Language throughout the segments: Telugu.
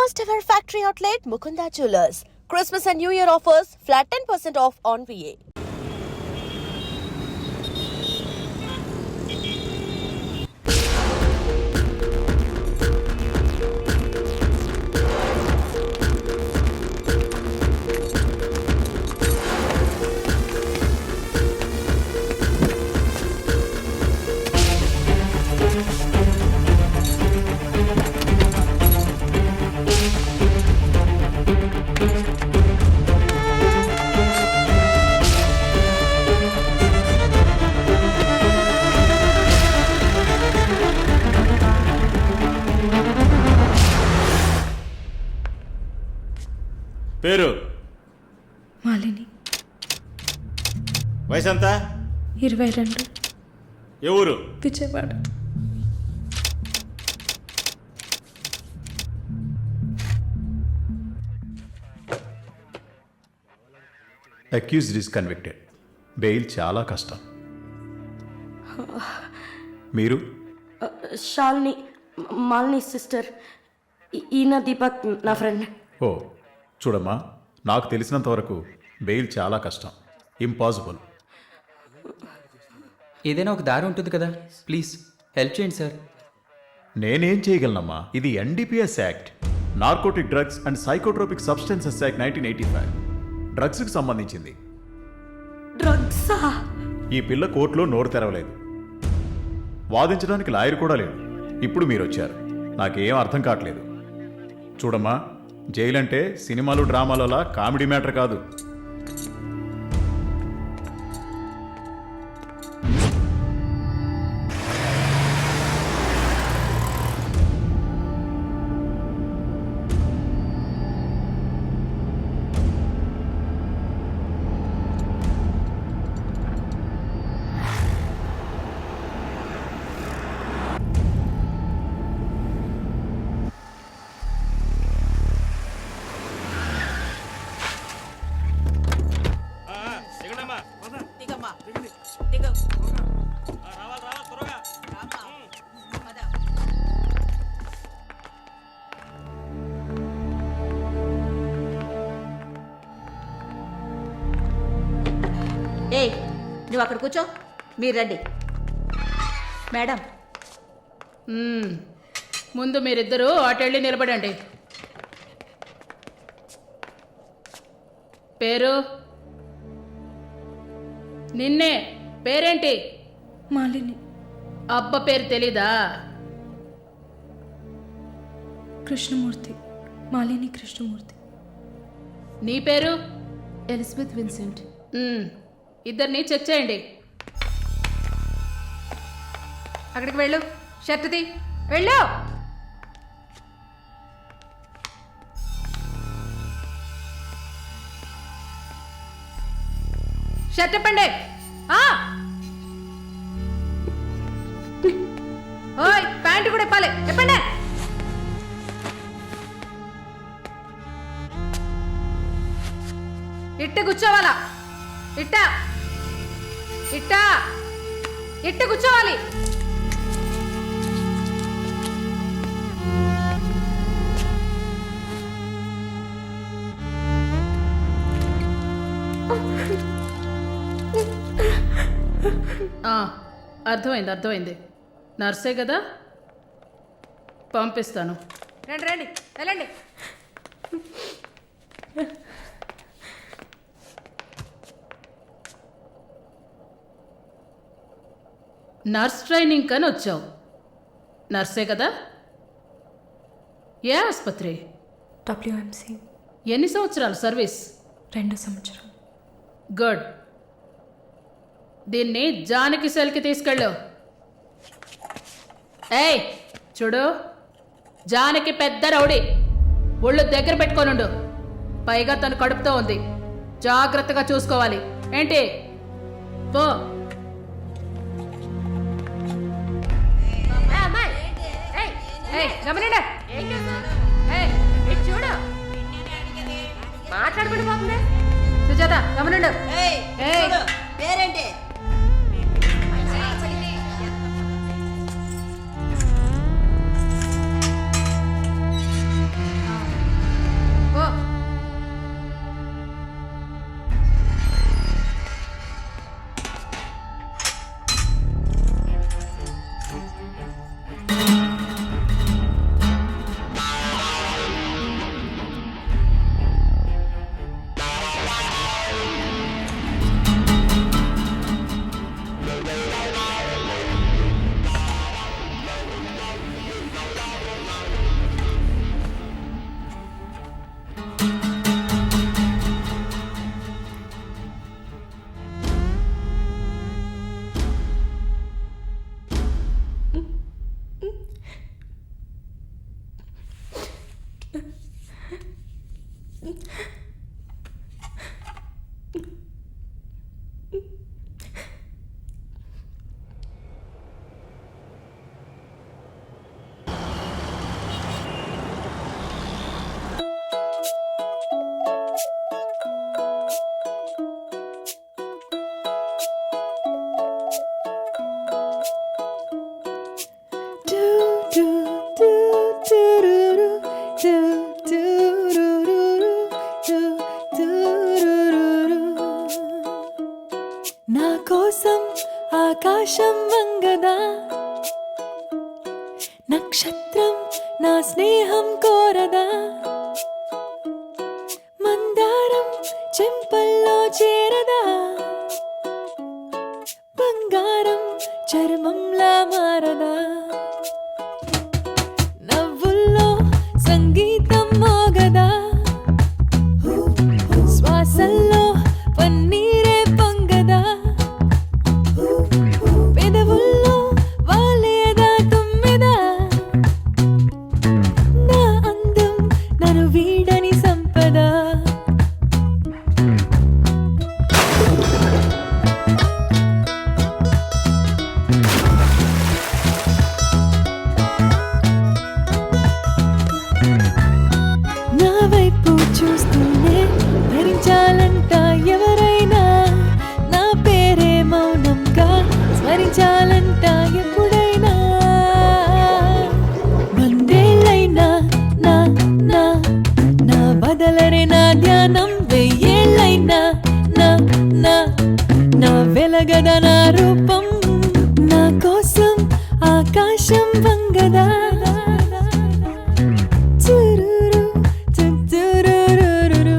First ever factory outlet, Mukunda Jewelers. Christmas and New Year offers, flat 10% off on VA. పేరు మాలిని. వయసు ఎంత? 22. ఏ ఊరు? Vijayawada. Accused is convicted. Bail చాలా కష్టం. మీరు? శాలిని, మాలిని సిస్టర్. ఈయన దీపక్ నా ఫ్రెండ్. ఓ చూడమ్మా, నాకు తెలిసినంత వరకు బెయిల్ చాలా కష్టం, ఇంపాసిబుల్. ఏదైనా ఒక దారి ఉంటుంది కదా, ప్లీజ్ హెల్ప్ చేయండి సార్. నేనేం చేయగలనమ్మా? ఇది NDPS act, narcotic drugs and psychotropic substances act 1985, డ్రగ్స్కి సంబంధించింది. డ్రగ్సా? ఈ పిల్ల కోర్టులో నోరు తెరవలేదు, వాదించడానికి లాయర్ కూడా లేడు. ఇప్పుడు మీరు వచ్చారు, నాకేం అర్థం కావట్లేదు. చూడమ్మా, జైలు అంటే సినిమాలు డ్రామాలలా కామెడీ మ్యాటర్ కాదు. ఏయ్, నువ్వు అక్కడ కూర్చో, మీరు రండి. మేడం, ముందు మీరిద్దరూ అటెళ్ళి నిలబడండి. పేరు? నిన్నే. పేరేంటి? మాలిని. అబ్బ పేరు తెలీదా? కృష్ణమూర్తి. మాలిని కృష్ణమూర్తి. నీ పేరు? Elizabeth Vincent. ఇద్దరిని చెక్ చేయండి. అక్కడికి వెళ్ళు, షర్ట్ తీ, వెళ్ళు. షర్ట్ ఇప్పండి. ఓయ్, ప్యాంటు కూడా ఇప్పాలి, ఇప్పండి. ఇట్ట కూర్చోవాలా? ఇట్ట ఇట్ట ఇట్ట కూర్చోవాలి. అర్థమైంది, అర్థమైంది. నర్సే కదా, పంపిస్తాను. రండి రండి, వెళ్ళండి. నర్స్ ట్రైనింగ్ అని వచ్చావు, నర్సే కదా? ఏ ఆసుపత్రి? డబ్ల్యూఎంసీ. ఎన్ని సంవత్సరాలు సర్వీస్? 2 సంవత్సరాలు. గుడ్. దీన్ని జానకి సెల్కి తీసుకెళ్ళు. ఏయ్ చూడు, జానకి పెద్ద రౌడీ, ఒళ్ళు దగ్గర పెట్టుకోనుండు. పైగా తను కడుపుతో ఉంది, జాగ్రత్తగా చూసుకోవాలి. ఏంటి? పో. గమనిండా, చూడు, మాట్లాడుకుంటూ పోతుంది. సుజాత, గమనిండు. పేరేంటి? మోగదా శ్వాసల్లో పన్నీరే పొంగదా పెదవుల్లో వాలేదా తుమ్మెదా నా అందం నన్ను వీడని సంపద నా వైపు చూస్తూనే భరించాలంట ఎవరైనా నా పేరే మౌనంగా స్మరించాలంట ఎప్పుడైనా వందేళ్ళైనా నా నా నా బదలరే నా ధ్యానం వెయ్యేళ్ళైనా నా నా నా వెలగద నా రూపం నా కోసం ఆకాశం వంగదా చురురు చురురురురు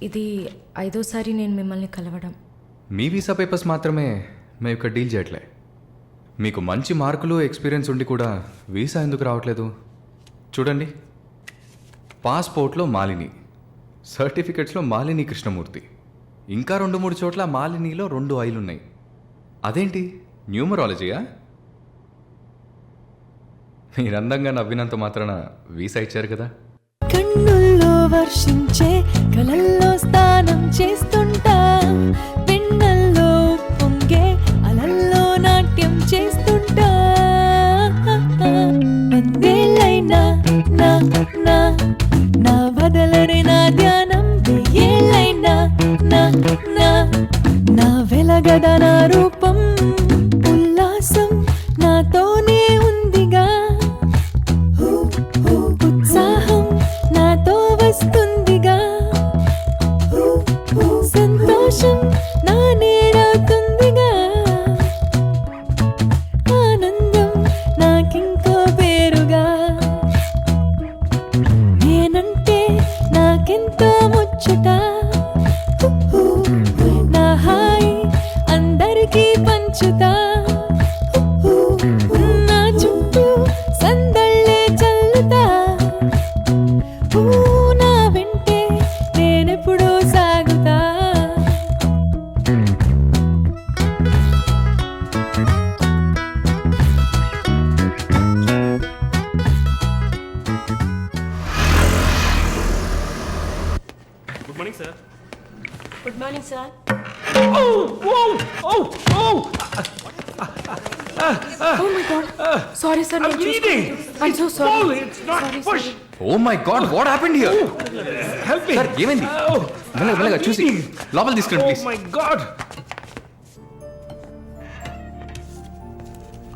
ఇది 5వ సారి నేను మిమ్మల్ని కలవడం. మీ వీసా పేపర్స్ మాత్రమే మేము ఇక్కడ డీల్ చేయట్లే. మీకు మంచి మార్కులు ఎక్స్పీరియన్స్ ఉండి కూడా వీసా ఎందుకు రావట్లేదు? చూడండి, పాస్పోర్ట్లో మాలిని, సర్టిఫికెట్స్లో మాలిని కృష్ణమూర్తి, ఇంకా 2-3 చోట్ల మాలినిలో 2 ఐలు ఉన్నాయి. అదేంటి న్యూమరాలజీయా? మీరు అందంగా నవ్వినంత మాత్రాన వీసా ఇచ్చారు కదా. కన్నుల్లో వర్షించే కలల్లో స్నానం చేస్తుంటా పెన్నల్లో పొంగే అలల్లో నాట్యం చేస్తుంటా వందేళ్ళైనా నా నా నా బదలరే నా ధ్యానం వెయ్యేళ్ళైనా నా నా నా వెలగద నా రూపం ఉల్లాసం నాతోనే ఉందిగా ఉత్సాహం నాతో వస్తుందిగా సంతోషం నా నేడవుతుందిగా ఆనందం నాకింకో పేరుగా నేనంటే నాకెంతో ముచ్చట నా హాయి అందరికీ పంచుతా నా చుట్టూ సందళ్ళే చల్లుతా నా వెంటే నేనెప్పుడూ సాగుతా good morning sir. Sorry sir, I'm so sorry. Oh my god, what happened here? Sir ఏమైంది? మెల్లగా చూసి లోపల తీసుకురండి please. My god.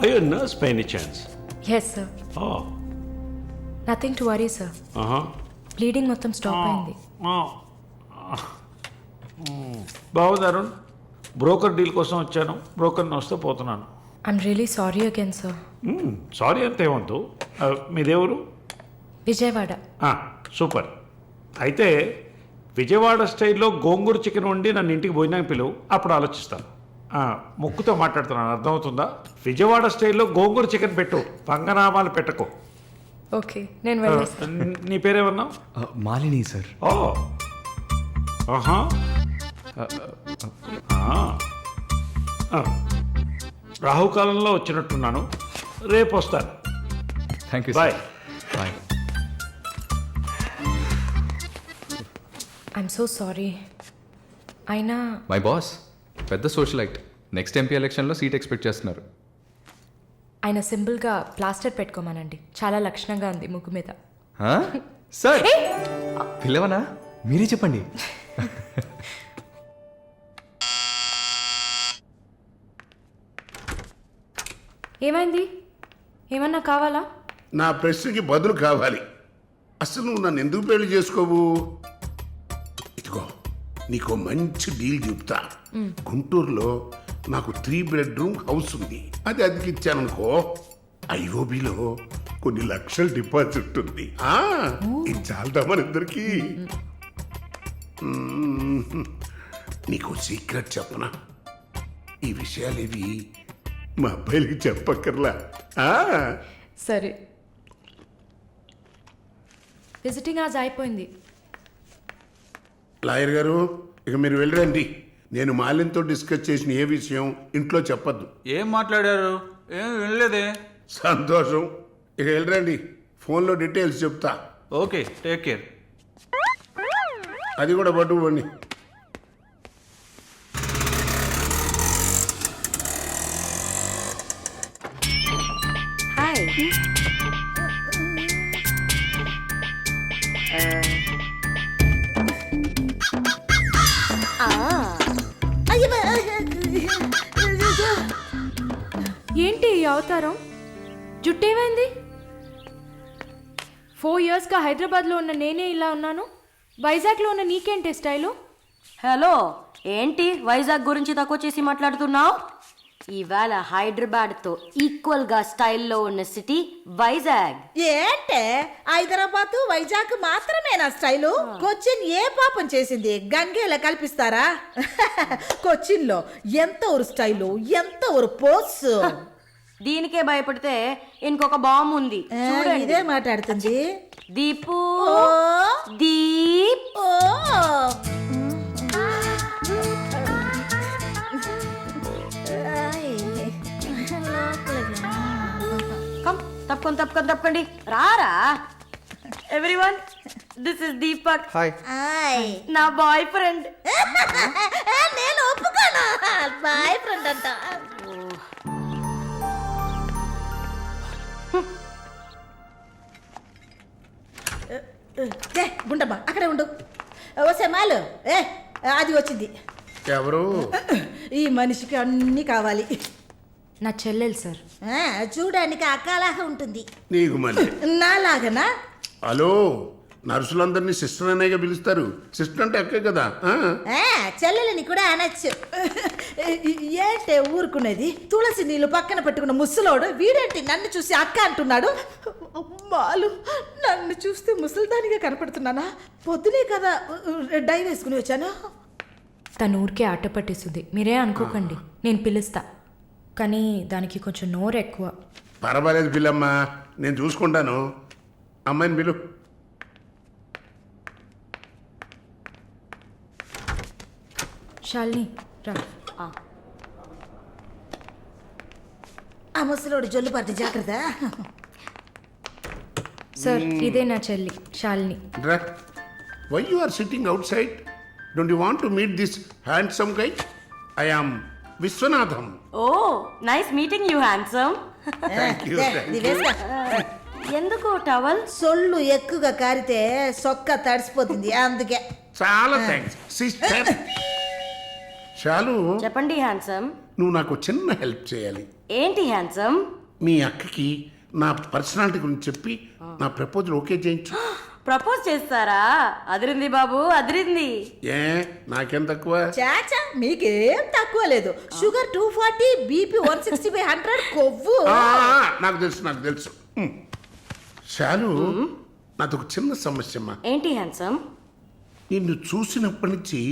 Are you a nurse by any chance? Yes sir, Oh. Nothing to worry sir. Uh-huh. Bleeding మొత్తం స్టాప్ అయింది. బాగుంది అరుణ్. బ్రోకర్ డీల్ కోసం వచ్చాను. బ్రోకర్ని వస్తే పోతున్నాను. I'm really sorry again sir. Sorry అంతేమొద్దు. మీదేవరు? విజయవాడ. సూపర్. అయితే విజయవాడ స్టైల్లో గోంగూర చికెన్ వండి నన్ను ఇంటికి భోజనానికి పిలువు, అప్పుడు ఆలోచిస్తాను. ముక్కుతో మాట్లాడుతున్నాను, అర్థమవుతుందా? విజయవాడ స్టైల్లో గోంగూర చికెన్ పెట్టు, పంగనామాలు పెట్టకు. ఓకే, నేను వెళ్ళేస్తాను. నీ పేరేమన్నావు? మాలిని సార్. ఓ, ఆహా. రాహుకాలంలో వచ్చినట్టున్నాను. రేపు వస్తాను. Thank you. Bye. Bye. I'm so sorry. అయినా మై బాస్ పెద్ద సోషలైట్, నెక్స్ట్ ఎంపీ ఎలక్షన్లో సీట్ ఎక్స్పెక్ట్ చేస్తున్నారు. ఆయన సింపుల్గా ప్లాస్టర్ పెట్టుకోమనండి, చాలా లక్షణంగా ఉంది ముగ్గు మీద. సార్ పిల్లవనా? మీరే చెప్పండి. ఏమైంది? ఏమన్నా కావాలా? నా ప్రశ్నకి బదులు కావాలి. అసలు నువ్వు నన్ను ఎందుకు పెళ్లి చేసుకోవు? ఇదిగో నీకు మంచి డీల్ చెప్తా. గుంటూరులో నాకు 3 బెడ్రూమ్ హౌస్ ఉంది. అది అదికిచ్చాననుకో, ఐఓబిలో కొన్ని లక్షల డిపాజిట్ ఉంది. ఇది చాలదా మన ఇద్దరికి? నీకు సీక్రెట్ చెప్పనా? ఈ విషయాలేవి మా అబ్బాయిలకి చెప్పక్కర్లా. సరే. విజిటింగ్ ఆజ్ అయిపోయింది. లాయర్ గారు, ఇక మీరు వెళ్ళరండి. నేను మాలిన్తో డిస్కస్ చేసిన ఏ విషయం ఇంట్లో చెప్పద్దు. ఏం మాట్లాడారు? ఏం వినలేదే. సంతోషం. ఇక వెళ్ళరండి, ఫోన్లో డీటెయిల్స్ చెప్తా. Okay, take care. అది కూడా పట్టుకోండి. హాయ్. ఏంటి ఈ అవతారం? జుట్టేమైంది? 4 ఇయర్స్గా హైదరాబాద్లో ఉన్న నేనే ఇలా ఉన్నాను. వైజాగ్లో ఉన్న నీకేంటి స్టైలు? హలో, ఏంటి వైజాగ్ గురించి తక్కువ చేసి మాట్లాడుతున్నావు? ఇవాళ హైదరాబాద్తో ఈక్వల్గా స్టైల్లో ఉన్న సిటీ వైజాగ్. ఏంటే హైదరాబాద్ వైజాగ్ మాత్రమేనా స్టైలు? కొచ్చిన్ ఏ పాపం చేసింది? గంగేలా కల్పిస్తారా? కొచ్చిన్ లో ఎంత ఒక స్టైలు, ఎంత ఒక పోస్. దీనికే భయపడితే ఇంకొక బాంబు ఉంది చూడండి. ఇదే మాట్లాడుతుంది. దీపు దీప్. తప్పకండి రారా. Everyone, this is Deepak. Hi. నా బాయ్ ఫ్రెండ్. నేను ఒప్పుకోను. బాయ్ ఫ్రెండ్ అంట. గుండమ్మా అక్కడే ఉండు. ఓసే మాలు, అది వచ్చింది. ఎవరు? ఈ మనిషికి అన్నీ కావాలి. నా చెల్లెలు సార్. చూడడానికి అక్కలాగా ఉంటుంది. నీకు మళ్ళీ నాలాగనా? హలో, నర్సులందరినీ సిస్టర్ అనేగా పిలుస్తారు. సిస్టర్ అంటే అక్కే కదా. చెల్లెలని కూడా అనొచ్చు. ఏంటే ఊరుకునేది? తులసి నీళ్ళు పక్కన పెట్టుకున్న ముసలోడు వీడేంటి నన్ను చూసి అక్క అంటున్నాడు? మాలు, నన్ను చూస్తే ముసలిదానిగా కనపడుతున్నానా? పొద్దునే కదా డై వేసుకుని వచ్చాను. తను ఊరికే ఆట పట్టేస్తుంది, మీరే అనుకోకండి. నేను పిలుస్తా, కానీ దానికి కొంచెం నోరు ఎక్కువ. పర్వాలేదు పిల్లమ్మ, నేను చూసుకుంటాను. అమ్మాయిని పిలు. శాలిని రా. ఆ ముసలోడు జొల్లు పట్టి జాగ్రత్త. సార్, ఇదే నా చెల్లి Shalini. Why you are sitting outside? Don't you want to meet this handsome guy? I am Viswanatham. Oh, nice meeting you handsome. ఎందుకు టవల్? సొల్లు ఎక్కువగా కారితే సొక్క తడిసిపోతుంది, అందుకే. చాలా థ్యాంక్స్ సిస్టర్. చాలు. చెప్పండి హ్యాండ్సమ్. నువ్వు నాకు చిన్న హెల్ప్ చేయాలి. ఏంటి హ్యాండ్సమ్? మీ అక్కకి నా పర్సనాలిటీ గురించి చెప్పి నా ప్రపోజల్ ఓకే చేయించు. ప్రపోజ్ చేస్తారా? అదిరింది బాబు, అదిరింది. ఏ నాకేం తక్కువ? చాచా, మీకేం తక్కువ లేదు. షుగర్ 240, బీపీ 160/100, కొవ్వు. నాకు తెలుసు. చాలు, నాది ఒక చిన్న సమస్యమ్మా. ఏంటి హ్యాండ్సమ్? నిన్ను చూసినప్పటి నుంచి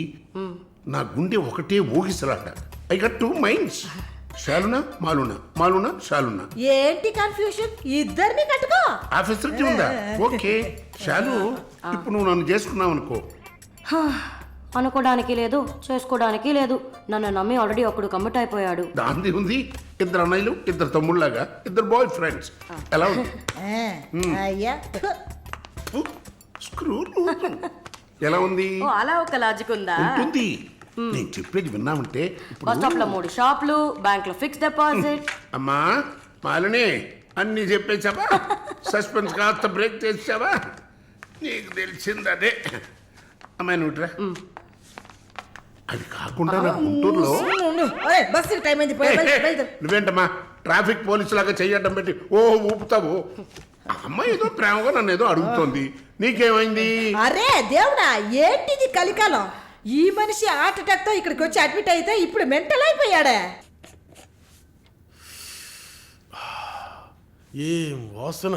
నా గుండె ఒకటే ఊగిసలాట. I got 2 minds. శాలునా మాలునా, మాలునా శాలునా. ఏంటి కన్ఫ్యూషన్? ఇద్దరిని కట్టుకో. ఆఫీసర్ ఉందా? ఓకే శాలు, ఇప్పుడు నువ్వు నన్ను చేసుకున్నావు అనుకో. అనుకోవడానికి లేదు, చేసుకోవడానికి లేదు. నన్ను నమ్మి ఆల్రెడీ ఒకడు కమిట్ అయిపోయాడు. దాంది ఉంది. 2 అన్నయ్యలు, 2 తమ్ముళ్ళలాగా, 2 బాయ్ ఫ్రెండ్స్. ఎలా ఉంది? అయ్యా, స్క్రూ ఎలా ఉంది? ఓ, అలా ఒక లాజిక్ ఉందా? ఉంటుంది. నేను చెప్పేది విన్నామంటే బస్ స్టాప్ లో 3 షాపులు, బ్యాంక్ లో ఫిక్స్ డిపాజిట్. అమ్మా మాలిని, అన్నీ చెప్పేసావా? సస్పెన్స్ కాస్త బ్రేక్ చేసావా? నీకు తెలిసింది అదే. అమ్మాయి నువ్వుట్రా. అది కాకుండా నా గుంటూరులో బస్సు టైం అయింది. నువ్వేంటమ్మా ట్రాఫిక్ పోలీసు లాగా చెయ్యడం పెట్టి ఊపుతావు? అమ్మాయి ఏదో ప్రేమగా నన్ను ఏదో అడుగుతోంది. నీకేమైంది? అరే దేవుడా, ఏంటిది కలికాలం? ఈ మనిషి హార్ట్ అటాక్ తో ఇక్కడికి వచ్చి అడ్మిట్ అయితే ఇప్పుడు మెంటల్ అయిపోయాడే. ఏం వాసన!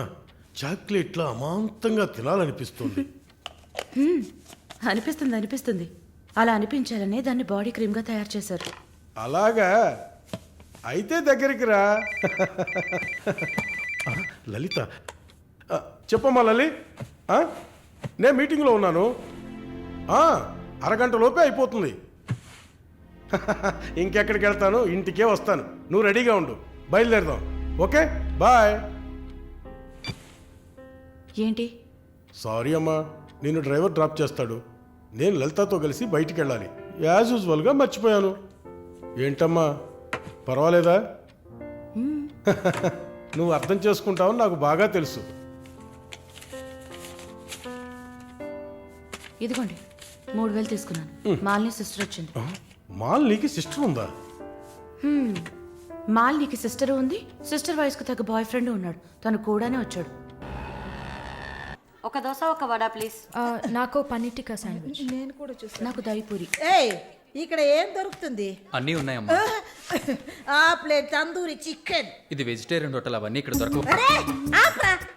చాక్లెట్లా అమాంతంగా తినాలనిపిస్తుంది. అనిపిస్తుంది అలా అనిపించాలనే దాన్ని బాడీ క్రీమ్గా తయారు చేశారు. అలాగా? అయితే దగ్గరికి రా. లలిత, చెప్పమ్మా లలి. నేను మీటింగ్లో ఉన్నాను. అరగంట లోపే అయిపోతుంది. ఇంకెక్కడికి వెళ్తాను? ఇంటికే వస్తాను. నువ్వు రెడీగా ఉండు, బయలుదేరదాం. Okay, bye. ఏంటి? సారీ అమ్మా, నేను డ్రైవర్ డ్రాప్ చేస్తాడు. నేను లలితతో కలిసి బయటికి వెళ్ళాలి. యాజ్ యూజువల్గా మర్చిపోయాను. ఏంటమ్మా, పర్వాలేదా? నువ్వు అర్థం చేసుకుంటావని నాకు బాగా తెలుసు. ఇదిగోండి 3000 తీసుకున్నాను. మాలిని సిస్టర్ వచ్చింది. మాలినికి సిస్టర్ ఉందా? మాలినికి సిస్టర్ ఉంది. సిస్టర్ వయసుకు తగ్గ బాయ్ ఫ్రెండ్ ఉన్నాడు. తను కూడానే వచ్చాడు. ఒక దోశ ఒక వడ ప్లీజ్. నాకు పన్నీర్ టిక్కా శాండ్విచ్. నేను కూడా చూసాను. నాకు దహిపూరి. ఏయ్, ఇక్కడ ఏం దొరుకుతుంది? అన్నీ ఉన్నాయమ్మా. ఆ ప్లేట్ తందూరి చికెన్. ఇది వెజిటేరియన్ హోటల్, అవన్నీ ఇక్కడ దొరకవు. అరే ఆప్రా,